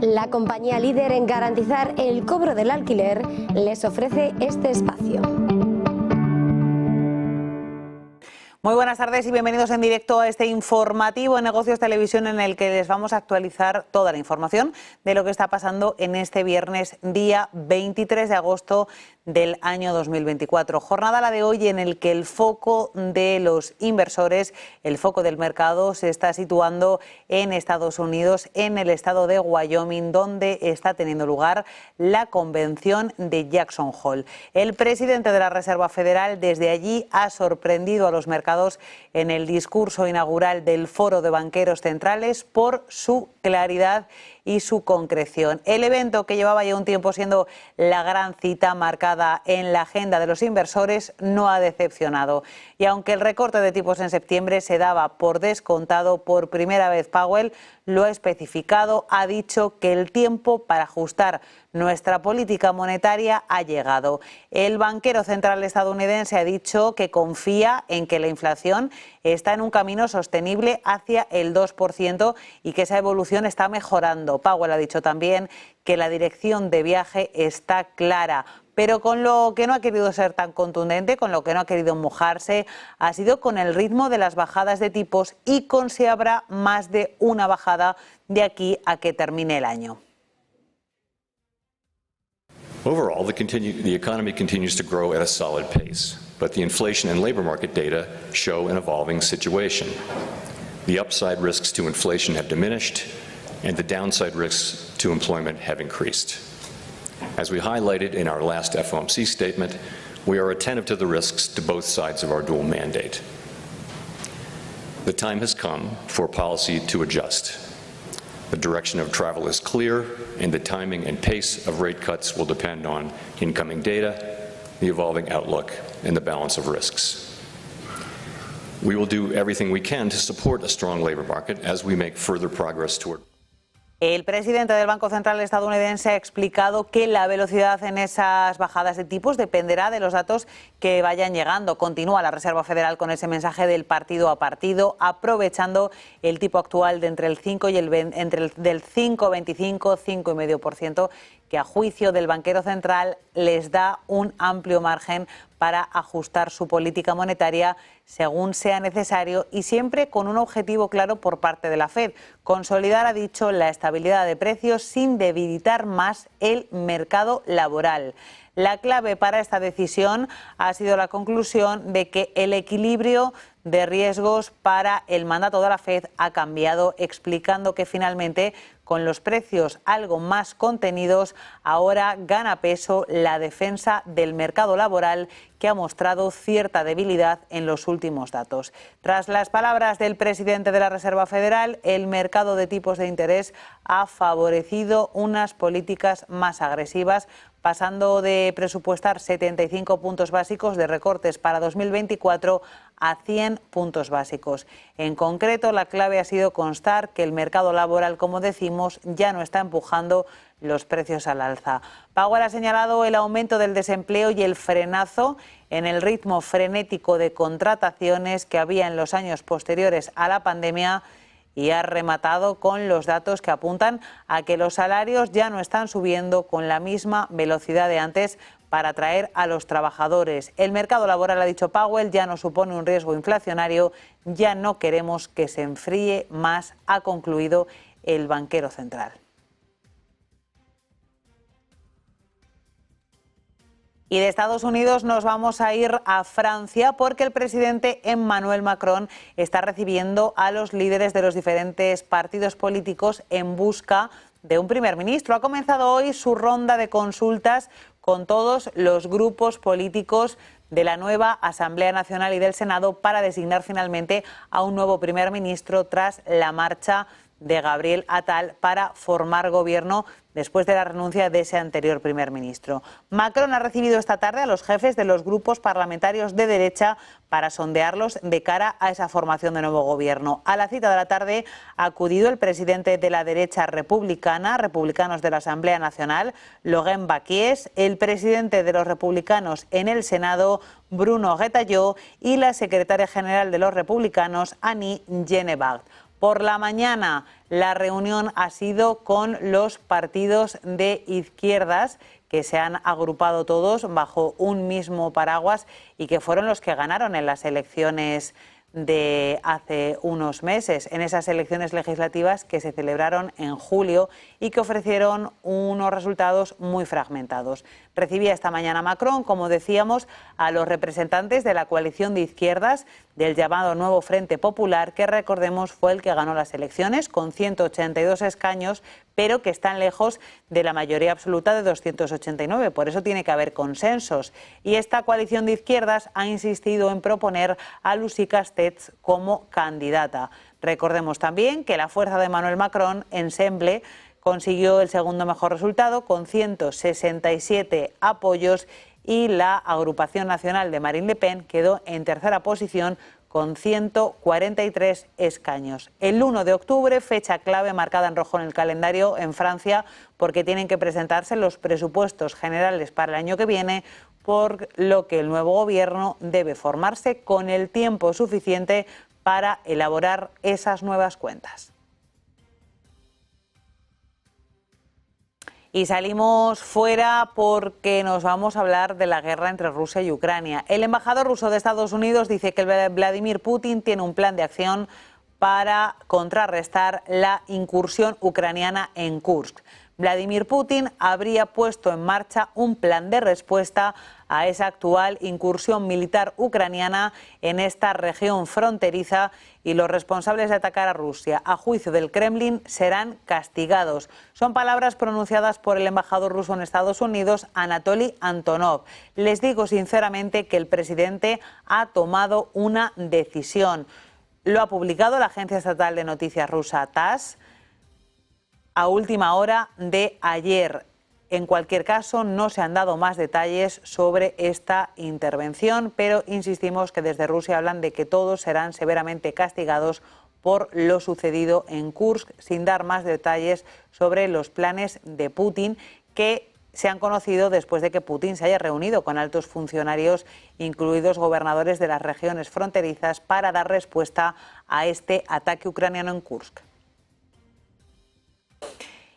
La compañía líder en garantizar el cobro del alquiler les ofrece este espacio. Muy buenas tardes y bienvenidos en directo a este informativo en Negocios Televisión, en el que les vamos a actualizar toda la información de lo que está pasando en este viernes, día 23 de agosto del año 2024. Jornada la de hoy en el que el foco de los inversores, el foco del mercado, se está situando en Estados Unidos, en el estado de Wyoming, donde está teniendo lugar la convención de Jackson Hole. El presidente de la Reserva Federal desde allí ha sorprendido a los mercados en el discurso inaugural del Foro de Banqueros Centrales por su claridad y su concreción. El evento, que llevaba ya un tiempo siendo la gran cita marcada en la agenda de los inversores, no ha decepcionado. Y aunque el recorte de tipos en septiembre se daba por descontado, por primera vez Powell lo ha especificado, ha dicho que el tiempo para ajustar nuestra política monetaria ha llegado. El banquero central estadounidense ha dicho que confía en que la inflación está en un camino sostenible hacia el 2% y que esa evolución está mejorando. Powell ha dicho también que la dirección de viaje está clara, pero con lo que no ha querido ser tan contundente, con lo que no ha querido mojarse, ha sido con el ritmo de las bajadas de tipos y con si habrá más de una bajada de aquí a que termine el año. Overall, the economy continues to grow at a solid pace, but the inflation and labor market data show an evolving situation. The upside risks to inflation have diminished, and the downside risks to employment have increased. As we highlighted in our last FOMC statement, we are attentive to the risks to both sides of our dual mandate. The time has come for policy to adjust. The direction of travel is clear, and the timing and pace of rate cuts will depend on incoming data, the evolving outlook, and the balance of risks. We will do everything we can to support a strong labor market as we make further progress toward. El presidente del Banco Central estadounidense ha explicado que la velocidad en esas bajadas de tipos dependerá de los datos que vayan llegando. Continúa la Reserva Federal con ese mensaje del partido a partido, aprovechando el tipo actual de entre el 5 y del 5,25, 5,5%, que a juicio del banquero central les da un amplio margen para ajustar su política monetaria según sea necesario y siempre con un objetivo claro por parte de la Fed: consolidar, ha dicho, la estabilidad de precios sin debilitar más el mercado laboral. La clave para esta decisión ha sido la conclusión de que el equilibrio de riesgos para el mandato de la Fed ha cambiado, explicando que finalmente, con los precios algo más contenidos, ahora gana peso la defensa del mercado laboral, que ha mostrado cierta debilidad en los últimos datos. Tras las palabras del presidente de la Reserva Federal, el mercado de tipos de interés ha favorecido unas políticas más agresivas, pasando de presupuestar 75 puntos básicos de recortes para 2024 a 100 puntos básicos. En concreto, la clave ha sido constar que el mercado laboral, como decimos, ya no está empujando los precios al alza. Powell ha señalado el aumento del desempleo y el frenazo en el ritmo frenético de contrataciones que había en los años posteriores a la pandemia, y ha rematado con los datos que apuntan a que los salarios ya no están subiendo con la misma velocidad de antes para atraer a los trabajadores. El mercado laboral, ha dicho Powell, ya no supone un riesgo inflacionario, ya no queremos que se enfríe más, ha concluido el banquero central. Y de Estados Unidos nos vamos a ir a Francia, porque el presidente Emmanuel Macron está recibiendo a los líderes de los diferentes partidos políticos en busca de un primer ministro. Ha comenzado hoy su ronda de consultas con todos los grupos políticos de la nueva Asamblea Nacional y del Senado para designar finalmente a un nuevo primer ministro tras la marcha de Gabriel Attal para formar gobierno después de la renuncia de ese anterior primer ministro. Macron ha recibido esta tarde a los jefes de los grupos parlamentarios de derecha para sondearlos de cara a esa formación de nuevo gobierno. A la cita de la tarde ha acudido el presidente de la derecha republicana, republicanos de la Asamblea Nacional, Laurent Wauquiez, el presidente de los republicanos en el Senado, Bruno Retailleau, y la secretaria general de los republicanos, Annie Genevard. Por la mañana la reunión ha sido con los partidos de izquierdas, que se han agrupado todos bajo un mismo paraguas y que fueron los que ganaron en las elecciones de hace unos meses, en esas elecciones legislativas que se celebraron en julio y que ofrecieron unos resultados muy fragmentados. Recibía esta mañana Macron, como decíamos, a los representantes de la coalición de izquierdas del llamado Nuevo Frente Popular, que recordemos fue el que ganó las elecciones con 182 escaños, pero que están lejos de la mayoría absoluta de 289. Por eso tiene que haber consensos. Y esta coalición de izquierdas ha insistido en proponer a Lucie Castells como candidata. Recordemos también que la fuerza de Emmanuel Macron, Ensemble, consiguió el segundo mejor resultado con 167 apoyos y la agrupación nacional de Marine Le Pen quedó en tercera posición con 143 escaños. El 1 de octubre, fecha clave marcada en rojo en el calendario en Francia, porque tienen que presentarse los presupuestos generales para el año que viene, por lo que el nuevo gobierno debe formarse con el tiempo suficiente para elaborar esas nuevas cuentas. Y salimos fuera porque nos vamos a hablar de la guerra entre Rusia y Ucrania. El embajador ruso de Estados Unidos dice que Vladimir Putin tiene un plan de acción para contrarrestar la incursión ucraniana en Kursk. Vladimir Putin habría puesto en marcha un plan de respuesta a esa actual incursión militar ucraniana en esta región fronteriza y los responsables de atacar a Rusia, a juicio del Kremlin, serán castigados. Son palabras pronunciadas por el embajador ruso en Estados Unidos, Anatoly Antonov. Les digo sinceramente que el presidente ha tomado una decisión. Lo ha publicado la agencia estatal de noticias rusa TASS a última hora de ayer. En cualquier caso, no se han dado más detalles sobre esta intervención, pero insistimos que desde Rusia hablan de que todos serán severamente castigados por lo sucedido en Kursk, sin dar más detalles sobre los planes de Putin, que se han conocido después de que Putin se haya reunido con altos funcionarios, incluidos gobernadores de las regiones fronterizas, para dar respuesta a este ataque ucraniano en Kursk.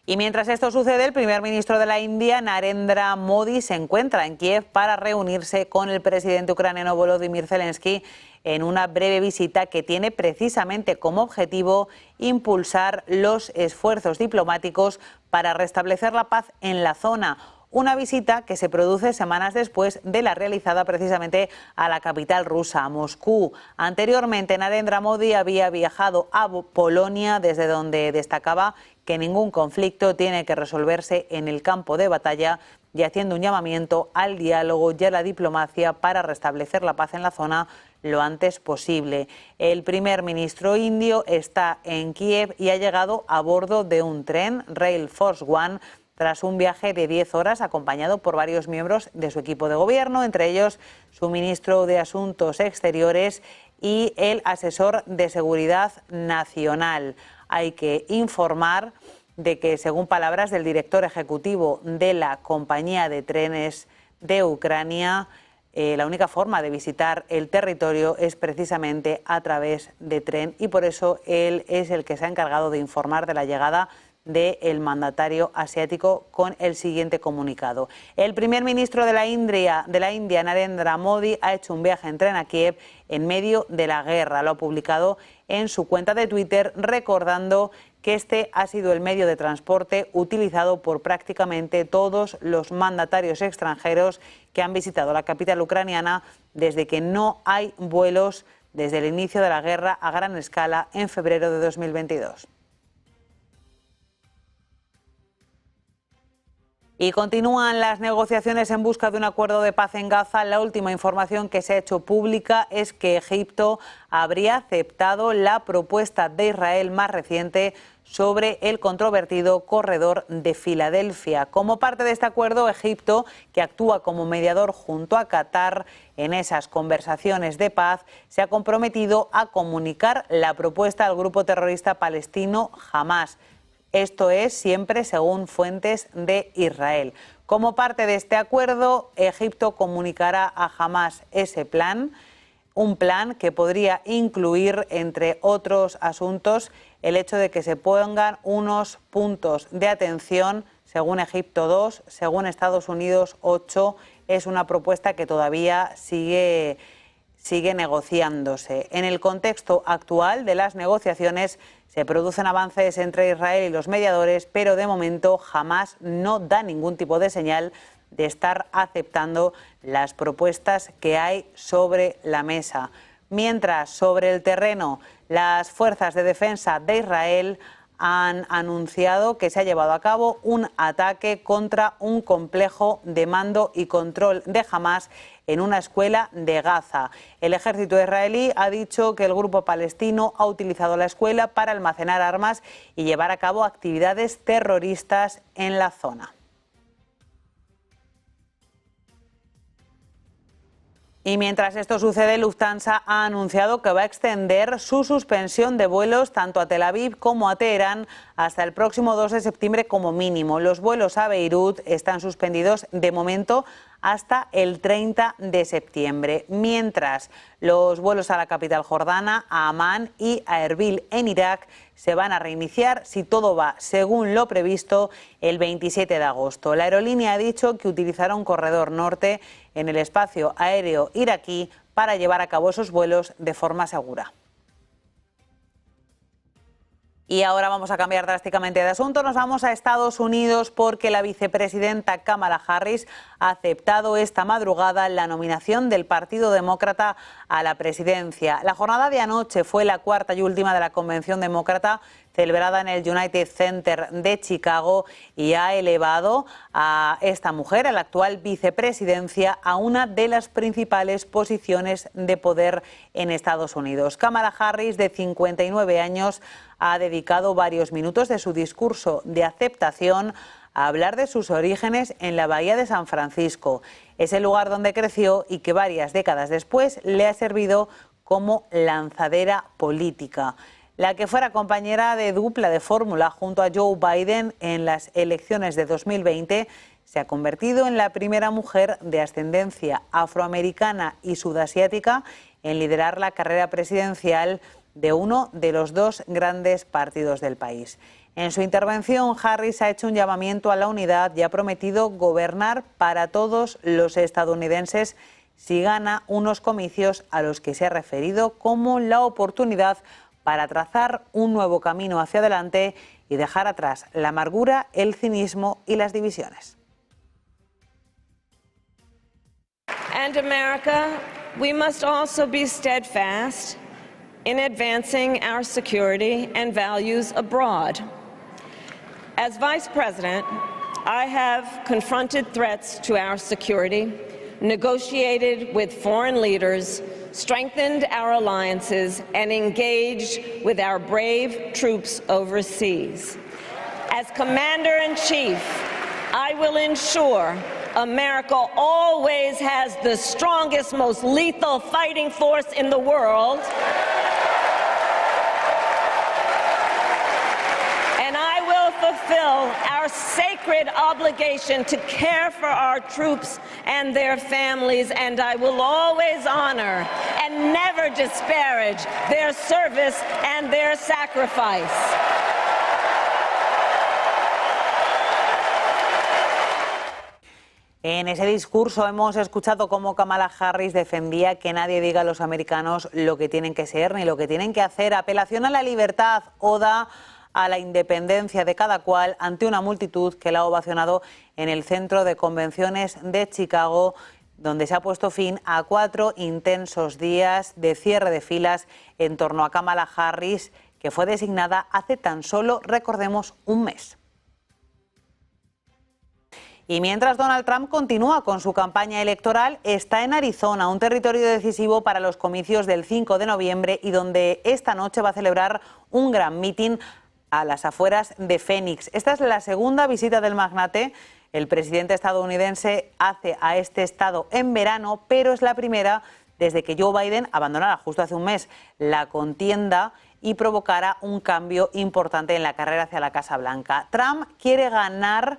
Y mientras esto sucede, el primer ministro de la India, Narendra Modi, se encuentra en Kiev para reunirse con el presidente ucraniano Volodymyr Zelensky en una breve visita que tiene precisamente como objetivo impulsar los esfuerzos diplomáticos para restablecer la paz en la zona. Una visita que se produce semanas después de la realizada precisamente a la capital rusa, a Moscú. Anteriormente, Narendra Modi había viajado a Polonia, desde donde destacaba que ningún conflicto tiene que resolverse en el campo de batalla, y haciendo un llamamiento al diálogo y a la diplomacia para restablecer la paz en la zona lo antes posible. El primer ministro indio está en Kiev y ha llegado a bordo de un tren, Rail Force One, tras un viaje de 10 horas acompañado por varios miembros de su equipo de gobierno, entre ellos su ministro de Asuntos Exteriores y el asesor de Seguridad Nacional. Hay que informar de que, según palabras del director ejecutivo de la compañía de trenes de Ucrania, la única forma de visitar el territorio es precisamente a través de tren, y por eso él es el que se ha encargado de informar de la llegada del mandatario asiático con el siguiente comunicado. El primer ministro de la India, Narendra Modi, ha hecho un viaje en tren a Kiev en medio de la guerra. Lo ha publicado en su cuenta de Twitter, recordando que este ha sido el medio de transporte utilizado por prácticamente todos los mandatarios extranjeros que han visitado la capital ucraniana desde que no hay vuelos desde el inicio de la guerra a gran escala en febrero de 2022. Y continúan las negociaciones en busca de un acuerdo de paz en Gaza. La última información que se ha hecho pública es que Egipto habría aceptado la propuesta de Israel más reciente sobre el controvertido corredor de Filadelfia. Como parte de este acuerdo, Egipto, que actúa como mediador junto a Qatar en esas conversaciones de paz, se ha comprometido a comunicar la propuesta al grupo terrorista palestino Hamás. Esto es siempre según fuentes de Israel. Como parte de este acuerdo, Egipto comunicará a Hamás ese plan, un plan que podría incluir, entre otros asuntos, el hecho de que se pongan unos puntos de atención, según Egipto 2, según Estados Unidos 8, es una propuesta que todavía sigue negociándose. En el contexto actual de las negociaciones se producen avances entre Israel y los mediadores, pero de momento Hamás no da ningún tipo de señal de estar aceptando las propuestas que hay sobre la mesa. Mientras, sobre el terreno, las fuerzas de defensa de Israel han anunciado que se ha llevado a cabo un ataque contra un complejo de mando y control de Hamás en una escuela de Gaza. El ejército israelí ha dicho que el grupo palestino ha utilizado la escuela para almacenar armas y llevar a cabo actividades terroristas en la zona. Y mientras esto sucede, Lufthansa ha anunciado que va a extender su suspensión de vuelos tanto a Tel Aviv como a Teherán hasta el próximo 2 de septiembre como mínimo. Los vuelos a Beirut están suspendidos de momento hasta el 30 de septiembre, mientras los vuelos a la capital jordana, a Amán y a Erbil en Irak se van a reiniciar, si todo va según lo previsto, el 27 de agosto. La aerolínea ha dicho que utilizará un corredor norte en el espacio aéreo iraquí para llevar a cabo esos vuelos de forma segura. Y ahora vamos a cambiar drásticamente de asunto. Nos vamos a Estados Unidos porque la vicepresidenta Kamala Harris ha aceptado esta madrugada la nominación del Partido Demócrata a la presidencia. La jornada de anoche fue la cuarta y última de la Convención Demócrata celebrada en el United Center de Chicago y ha elevado a esta mujer, a la actual vicepresidencia, a una de las principales posiciones de poder en Estados Unidos. Kamala Harris, de 59 años, ha dedicado varios minutos de su discurso de aceptación a hablar de sus orígenes en la Bahía de San Francisco. Es el lugar donde creció y que varias décadas después le ha servido como lanzadera política. La que fuera compañera de dupla de fórmula junto a Joe Biden en las elecciones de 2020 se ha convertido en la primera mujer de ascendencia afroamericana y sudasiática en liderar la carrera presidencial de uno de los dos grandes partidos del país. En su intervención, Harris ha hecho un llamamiento a la unidad y ha prometido gobernar para todos los estadounidenses si gana unos comicios a los que se ha referido como la oportunidad para trazar un nuevo camino hacia adelante y dejar atrás la amargura, el cinismo y las divisiones. And America, we must also be steadfast in advancing our security and values abroad. As Vice President, I have confronted threats to our security, negotiated with foreign leaders, strengthened our alliances, and engaged with our brave troops overseas. As Commander-in-Chief, I will ensure America always has the strongest, most lethal fighting force in the world. And I will fulfill our sacred obligation to care for our troops and their families, and I will always honor and never disparage their service and their sacrifice. En ese discurso hemos escuchado cómo Kamala Harris defendía que nadie diga a los americanos lo que tienen que ser ni lo que tienen que hacer. Apelación a la libertad, oda a la independencia de cada cual ante una multitud que la ha ovacionado en el Centro de Convenciones de Chicago, donde se ha puesto fin a 4 intensos días de cierre de filas en torno a Kamala Harris, que fue designada hace tan solo, recordemos, un mes. Y mientras Donald Trump continúa con su campaña electoral, está en Arizona, un territorio decisivo para los comicios del 5 de noviembre y donde esta noche va a celebrar un gran mitin a las afueras de Phoenix. Esta es la segunda visita del magnate. El presidente estadounidense hace a este estado en verano, pero es la primera desde que Joe Biden abandonara justo hace un mes la contienda y provocara un cambio importante en la carrera hacia la Casa Blanca. Trump quiere ganar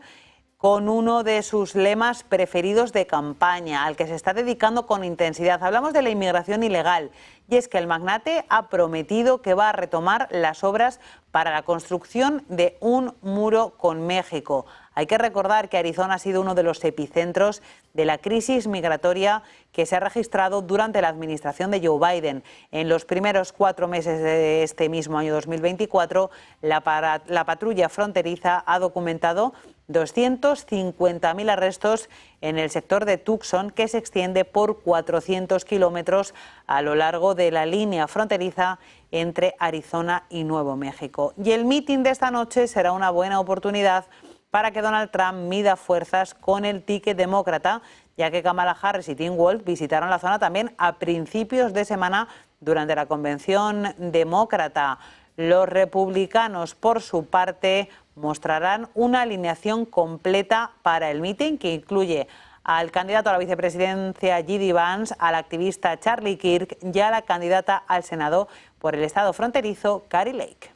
con uno de sus lemas preferidos de campaña, al que se está dedicando con intensidad. Hablamos de la inmigración ilegal, y es que el magnate ha prometido que va a retomar las obras para la construcción de un muro con México. Hay que recordar que Arizona ha sido uno de los epicentros de la crisis migratoria que se ha registrado durante la administración de Joe Biden. En los primeros 4 meses de este mismo año 2024, la patrulla fronteriza ha documentado 250.000 arrestos en el sector de Tucson, que se extiende por 400 kilómetros a lo largo de la línea fronteriza entre Arizona y Nuevo México. Y el mitin de esta noche será una buena oportunidad para que Donald Trump mida fuerzas con el ticket demócrata, ya que Kamala Harris y Tim Walz visitaron la zona también a principios de semana durante la convención demócrata. Los republicanos, por su parte, mostrarán una alineación completa para el mitin, que incluye al candidato a la vicepresidencia J.D. Vance, al activista Charlie Kirk y a la candidata al Senado por el estado fronterizo Kari Lake.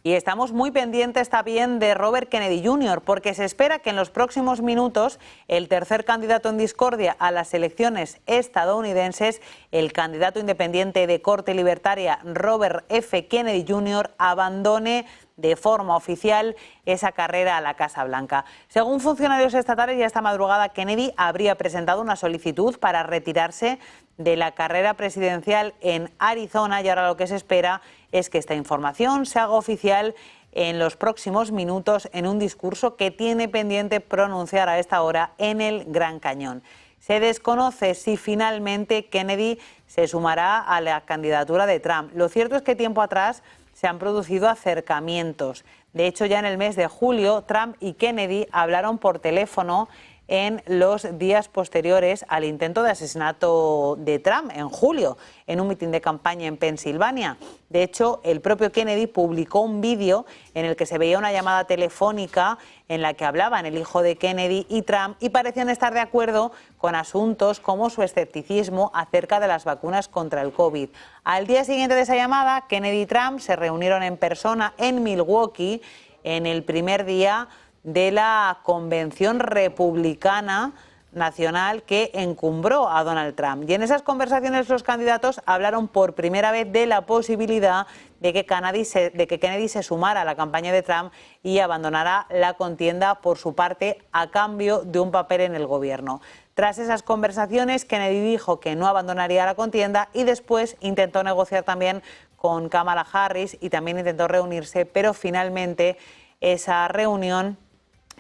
Y estamos muy pendientes también de Robert Kennedy Jr., porque se espera que en los próximos minutos el tercer candidato en discordia a las elecciones estadounidenses, el candidato independiente de corte libertaria Robert F. Kennedy Jr., abandone de forma oficial esa carrera a la Casa Blanca. Según funcionarios estatales, ya esta madrugada Kennedy habría presentado una solicitud para retirarse de la carrera presidencial en Arizona, y ahora lo que se espera es que esta información se haga oficial en los próximos minutos en un discurso que tiene pendiente pronunciar a esta hora en el Gran Cañón. Se desconoce si finalmente Kennedy se sumará a la candidatura de Trump. Lo cierto es que tiempo atrás se han producido acercamientos. De hecho, ya en el mes de julio, Trump y Kennedy hablaron por teléfono en los días posteriores al intento de asesinato de Trump, en julio, en un mitin de campaña en Pensilvania. De hecho, el propio Kennedy publicó un vídeo en el que se veía una llamada telefónica en la que hablaban el hijo de Kennedy y Trump, y parecían estar de acuerdo con asuntos como su escepticismo acerca de las vacunas contra el COVID. Al día siguiente de esa llamada, Kennedy y Trump se reunieron en persona en Milwaukee en el primer día de la convención republicana nacional que encumbró a Donald Trump. Y en esas conversaciones los candidatos hablaron por primera vez de la posibilidad de que Kennedy se sumara a la campaña de Trump y abandonara la contienda por su parte a cambio de un papel en el gobierno. Tras esas conversaciones, Kennedy dijo que no abandonaría la contienda y después intentó negociar también con Kamala Harris y también intentó reunirse, pero finalmente esa reunión,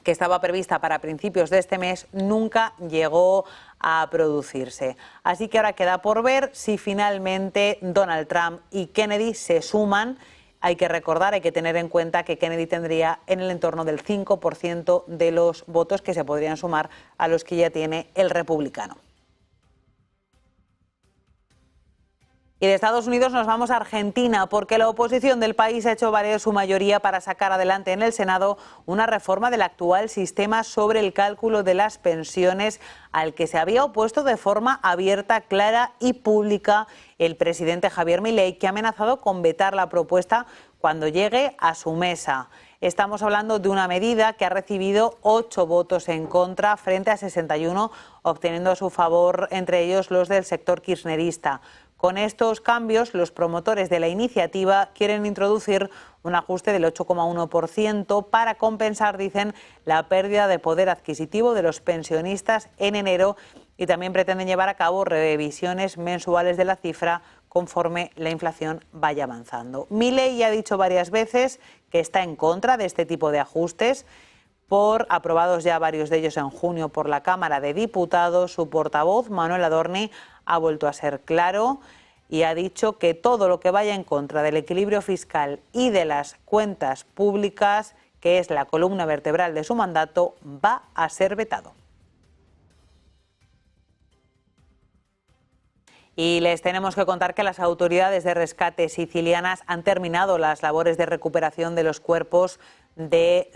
que estaba prevista para principios de este mes, nunca llegó a producirse. Así que ahora queda por ver si finalmente Donald Trump y Kennedy se suman. Hay que recordar, hay que tener en cuenta que Kennedy tendría en el entorno del 5% de los votos que se podrían sumar a los que ya tiene el republicano. Y de Estados Unidos nos vamos a Argentina, porque la oposición del país ha hecho valer su mayoría para sacar adelante en el Senado una reforma del actual sistema sobre el cálculo de las pensiones, al que se había opuesto de forma abierta, clara y pública el presidente Javier Milei, que ha amenazado con vetar la propuesta cuando llegue a su mesa. Estamos hablando de una medida que ha recibido 8 votos en contra frente a 61, obteniendo a su favor entre ellos los del sector kirchnerista. Con estos cambios, los promotores de la iniciativa quieren introducir un ajuste del 8,1% para compensar, dicen, la pérdida de poder adquisitivo de los pensionistas en enero, y también pretenden llevar a cabo revisiones mensuales de la cifra conforme la inflación vaya avanzando. Milei ya ha dicho varias veces que está en contra de este tipo de ajustes, aprobados ya varios de ellos en junio por la Cámara de Diputados. Su portavoz, Manuel Adorni, ha vuelto a ser claro y ha dicho que todo lo que vaya en contra del equilibrio fiscal y de las cuentas públicas, que es la columna vertebral de su mandato, va a ser vetado. Y les tenemos que contar que las autoridades de rescate sicilianas han terminado las labores de recuperación de los cuerpos de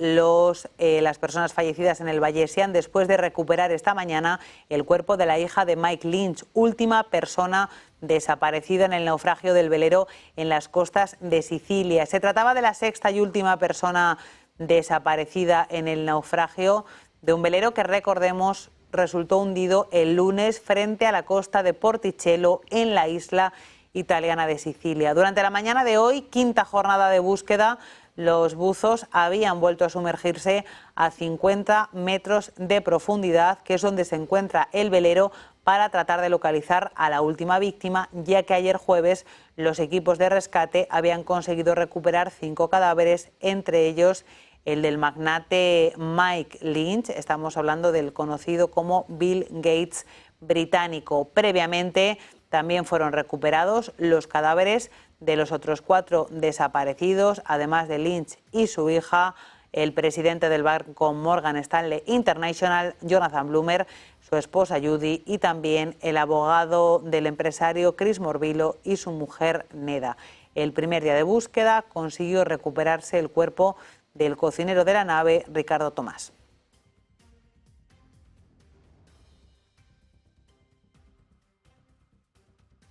las personas fallecidas en el Vallesian, después de recuperar esta mañana el cuerpo de la hija de Mike Lynch, última persona desaparecida en el naufragio del velero en las costas de Sicilia. Se trataba de la sexta y última persona desaparecida en el naufragio de un velero que, recordemos, resultó hundido el lunes frente a la costa de Portichello, en la isla italiana de Sicilia. Durante la mañana de hoy, quinta jornada de búsqueda, los buzos habían vuelto a sumergirse a 50 metros de profundidad, que es donde se encuentra el velero, para tratar de localizar a la última víctima, ya que ayer jueves los equipos de rescate habían conseguido recuperar 5 cadáveres, entre ellos el del magnate Mike Lynch. Estamos hablando del conocido como Bill Gates británico. Previamente también fueron recuperados los cadáveres de los otros 4 desaparecidos, además de Lynch y su hija, el presidente del banco Morgan Stanley International, Jonathan Bloomer, su esposa Judy, y también el abogado del empresario Chris Morvillo y su mujer Neda. El primer día de búsqueda consiguió recuperarse el cuerpo del cocinero de la nave, Ricardo Tomás.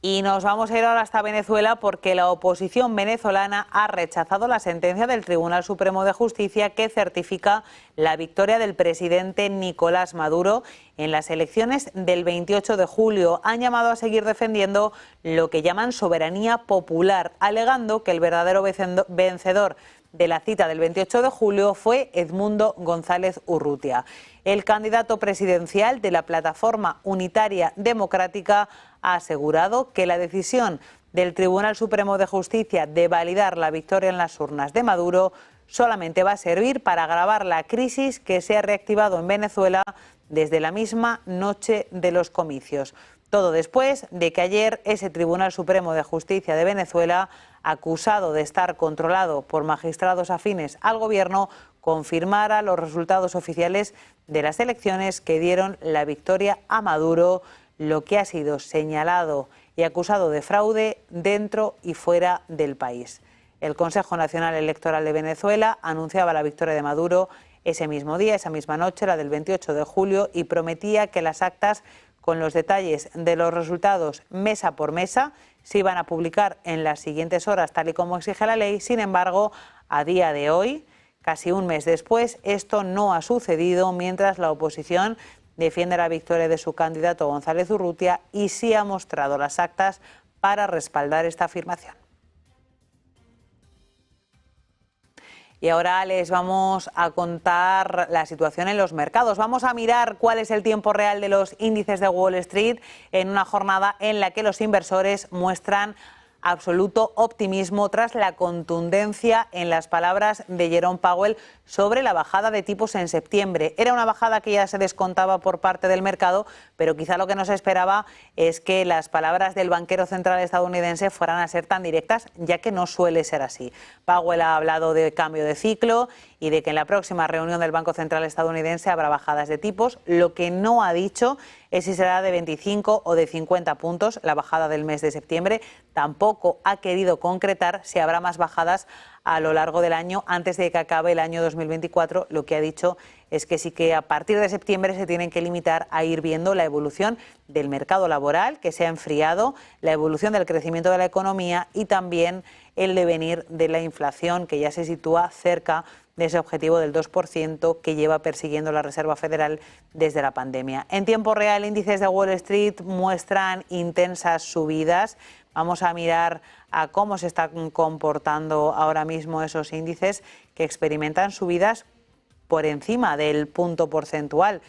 Y nos vamos a ir ahora hasta Venezuela, porque la oposición venezolana ha rechazado la sentencia del Tribunal Supremo de Justicia que certifica la victoria del presidente Nicolás Maduro en las elecciones del 28 de julio. Han llamado a seguir defendiendo lo que llaman soberanía popular, alegando que el verdadero vencedor de la cita del 28 de julio fue Edmundo González Urrutia. El candidato presidencial de la Plataforma Unitaria Democrática ha asegurado que la decisión del Tribunal Supremo de Justicia de validar la victoria en las urnas de Maduro solamente va a servir para agravar la crisis que se ha reactivado en Venezuela desde la misma noche de los comicios. Todo después de que ayer ese Tribunal Supremo de Justicia de Venezuela, acusado de estar controlado por magistrados afines al gobierno, confirmara los resultados oficiales de las elecciones que dieron la victoria a Maduro, lo que ha sido señalado y acusado de fraude dentro y fuera del país. El Consejo Nacional Electoral de Venezuela anunciaba la victoria de Maduro ese mismo día, esa misma noche, la del 28 de julio, y prometía que las actas con los detalles de los resultados mesa por mesa se iban a publicar en las siguientes horas, tal y como exige la ley. Sin embargo, a día de hoy, casi un mes después, esto no ha sucedido, mientras la oposición defiende la victoria de su candidato González Urrutia y sí ha mostrado las actas para respaldar esta afirmación. Y ahora les vamos a contar la situación en los mercados. Vamos a mirar cuál es el tiempo real de los índices de Wall Street en una jornada en la que los inversores muestran absoluto optimismo tras la contundencia en las palabras de Jerome Powell sobre la bajada de tipos en septiembre. Era una bajada que ya se descontaba por parte del mercado, pero quizá lo que no se esperaba es que las palabras del banquero central estadounidense fueran a ser tan directas, ya que no suele ser así. Powell ha hablado de cambio de ciclo y de que en la próxima reunión del Banco Central estadounidense habrá bajadas de tipos. Lo que no ha dicho es si será de 25 o de 50 puntos la bajada del mes de septiembre. Tampoco ha querido concretar si habrá más bajadas a lo largo del año antes de que acabe el año 2024. Lo que ha dicho es que sí, que a partir de septiembre se tienen que limitar a ir viendo la evolución del mercado laboral, que se ha enfriado, la evolución del crecimiento de la economía y también el devenir de la inflación, que ya se sitúa cerca de ese objetivo del 2% que lleva persiguiendo la Reserva Federal desde la pandemia. En tiempo real, índices de Wall Street muestran intensas subidas. Vamos a mirar a cómo se están comportando ahora mismo esos índices que experimentan subidas por encima del punto porcentual.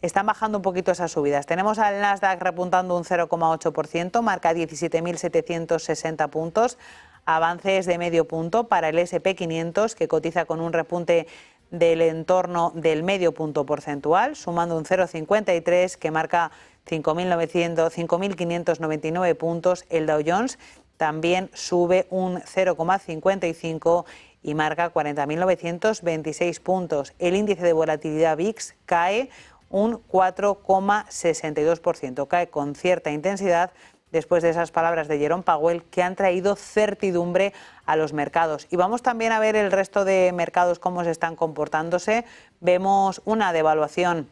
Están bajando un poquito esas subidas. Tenemos al Nasdaq repuntando un 0,8%, marca 17.760 puntos. Avances de medio punto para el S&P 500, que cotiza con un repunte del entorno del medio punto porcentual, sumando un 0,53, que marca 5.599 puntos. El Dow Jones también sube un 0,55 y marca 40.926 puntos. El índice de volatilidad VIX cae un 4,62%, cae con cierta intensidad después de esas palabras de Jerome Powell, que han traído certidumbre a los mercados. Y vamos también a ver el resto de mercados cómo se están comportándose. Vemos una devaluación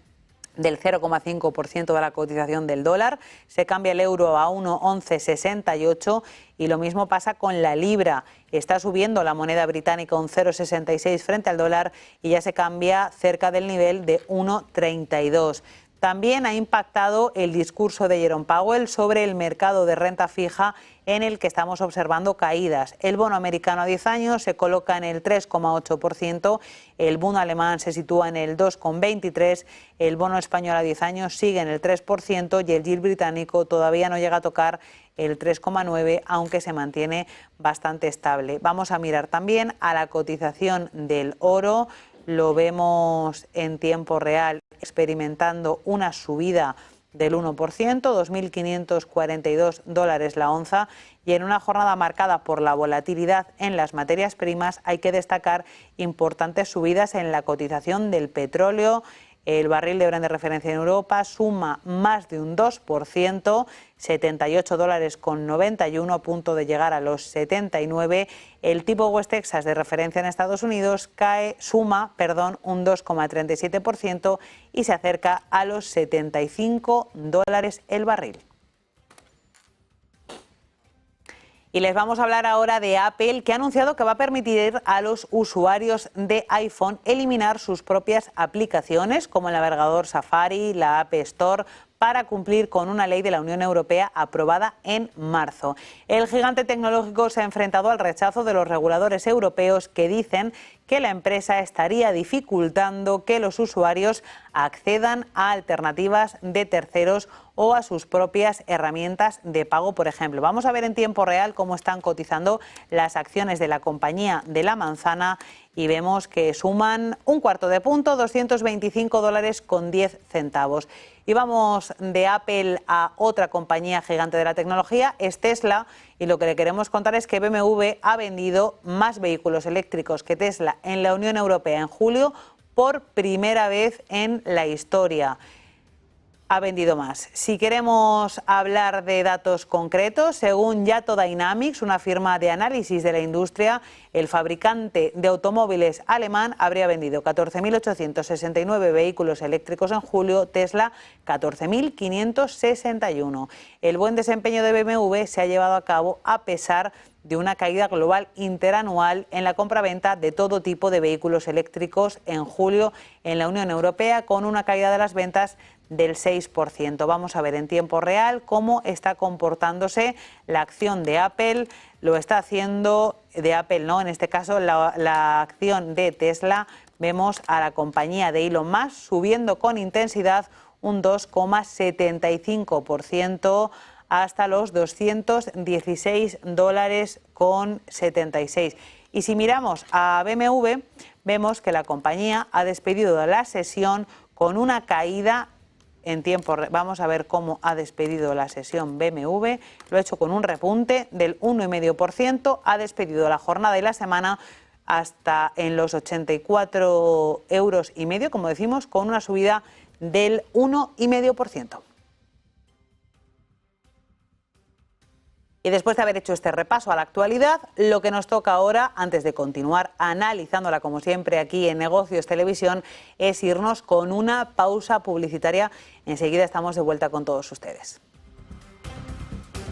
del 0,5% de la cotización del dólar, se cambia el euro a 1,1168 y lo mismo pasa con la libra. Está subiendo la moneda británica un 0,66 frente al dólar y ya se cambia cerca del nivel de 1,32. También ha impactado el discurso de Jerome Powell sobre el mercado de renta fija, en el que estamos observando caídas. El bono americano a 10 años se coloca en el 3,8%, el bono alemán se sitúa en el 2,23%, el bono español a 10 años sigue en el 3% y el yield británico todavía no llega a tocar el 3,9%, aunque se mantiene bastante estable. Vamos a mirar también a la cotización del oro. Lo vemos en tiempo real experimentando una subida del 1%, 2.542 dólares la onza, y en una jornada marcada por la volatilidad en las materias primas hay que destacar importantes subidas en la cotización del petróleo. El barril de Brent de referencia en Europa suma más de un 2%, 78 dólares con 91, a punto de llegar a los 79. El tipo West Texas de referencia en Estados Unidos suma un 2,37% y se acerca a los 75 dólares el barril. Y les vamos a hablar ahora de Apple, que ha anunciado que va a permitir a los usuarios de iPhone eliminar sus propias aplicaciones, como el navegador Safari, la App Store, para cumplir con una ley de la Unión Europea aprobada en marzo. El gigante tecnológico se ha enfrentado al rechazo de los reguladores europeos, que dicen que la empresa estaría dificultando que los usuarios accedan a alternativas de terceros o a sus propias herramientas de pago, por ejemplo. Vamos a ver en tiempo real cómo están cotizando las acciones de la compañía de la manzana y vemos que suman un cuarto de punto, 225 dólares con 10 centavos. Y vamos de Apple a otra compañía gigante de la tecnología, es Tesla, y lo que le queremos contar es que BMW ha vendido más vehículos eléctricos que Tesla en la Unión Europea en julio por primera vez en la historia. Ha vendido más. Si queremos hablar de datos concretos, según Yato Dynamics, una firma de análisis de la industria, el fabricante de automóviles alemán habría vendido 14.869 vehículos eléctricos en julio, Tesla 14.561. El buen desempeño de BMW se ha llevado a cabo a pesar de una caída global interanual en la compraventa de todo tipo de vehículos eléctricos en julio en la Unión Europea, con una caída de las ventas del 6%. Vamos a ver en tiempo real cómo está comportándose la acción de Apple. Lo está haciendo de Apple, no, en este caso la acción de Tesla. Vemos a la compañía de Elon Musk subiendo con intensidad un 2,75% hasta los 216 dólares con 76. Y si miramos a BMW, vemos que la compañía ha despedido la sesión con una caída en tiempo. Vamos a ver cómo ha despedido la sesión BMW. Lo ha hecho con un repunte del 1,5%. Ha despedido la jornada y la semana hasta en los 84,5 euros, como decimos, con una subida del 1,5%. Y después de haber hecho este repaso a la actualidad, lo que nos toca ahora, antes de continuar analizándola como siempre aquí en Negocios Televisión, es irnos con una pausa publicitaria. Enseguida estamos de vuelta con todos ustedes.